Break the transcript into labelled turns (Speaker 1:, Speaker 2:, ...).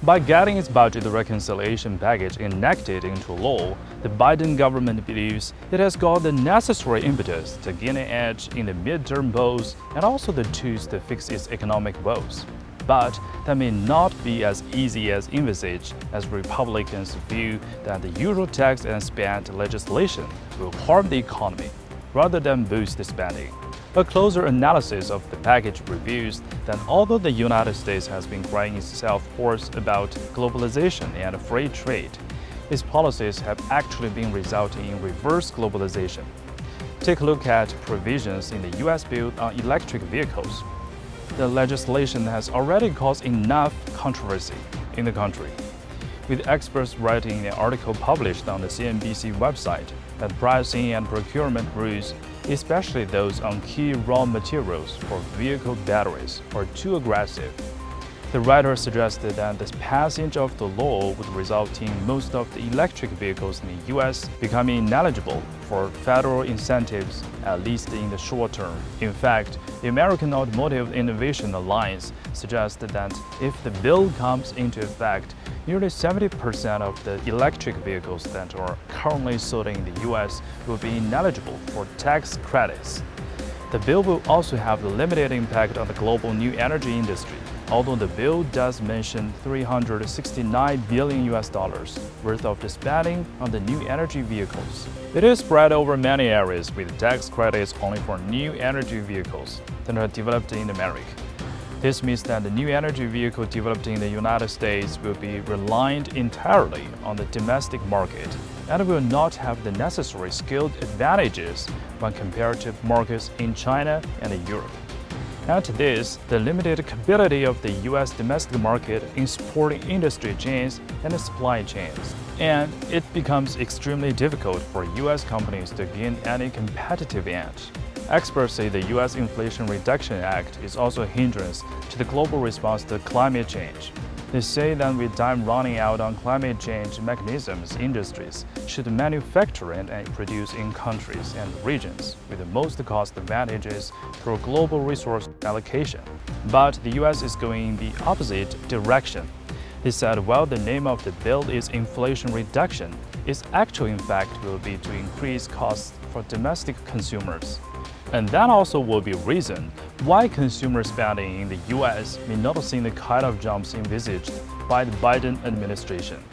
Speaker 1: By getting its budget reconciliation package enacted into law, the Biden government believes it has got the necessary impetus to gain an edge in the midterm polls and also the tools to fix its economic woes. But that may not be as easy as envisaged, as Republicans view that the usual tax and spend legislation will harm the economy rather than boost the spending. A closer analysis of the package reveals that although the United States has been crying itself hoarse about globalization and free trade, its policies have actually been resulting in reverse globalization. Take a look at provisions in the U.S. bill on electric vehicles. The legislation has already caused enough controversy in the country, with experts writing an article published on the CNBC website that pricing and procurement rules, especially those on key raw materials for vehicle batteries, are too aggressive. The writer suggested that the passage of the law would result in most of the electric vehicles in the U.S. becoming ineligible for federal incentives, at least in the short term. In fact, the American Automotive Innovation Alliance suggested that if the bill comes into effect, nearly 70% of the electric vehicles that are currently sold in the U.S. will be ineligible for tax credits. The bill will also have a limited impact on the global new energy industry, although the bill does mention $369 billion worth of the spending on the new energy vehicles. It is spread over many areas with tax credits only for new energy vehicles that are developed in America. This means that the new energy vehicle developed in the United States will be reliant entirely on the domestic market and will not have the necessary skilled advantages when compared to markets in China and Europe. Add to this the limited capability of the U.S. domestic market in supporting industry chains and supply chains, and it becomes extremely difficult for U.S. companies to gain any competitive edge. Experts say the U.S. Inflation Reduction Act is also a hindrance to the global response to climate change. They say that with time running out on climate change mechanisms, industries should manufacture and produce in countries and regions with the most cost advantages through global resource allocation. But the U.S. is going in the opposite direction. He said while the name of the bill is inflation reduction, its actual impact will be to increase costs for domestic consumers. And that also will be a reason why consumer spending in the U.S. may not see the kind of jumps envisaged by the Biden administration.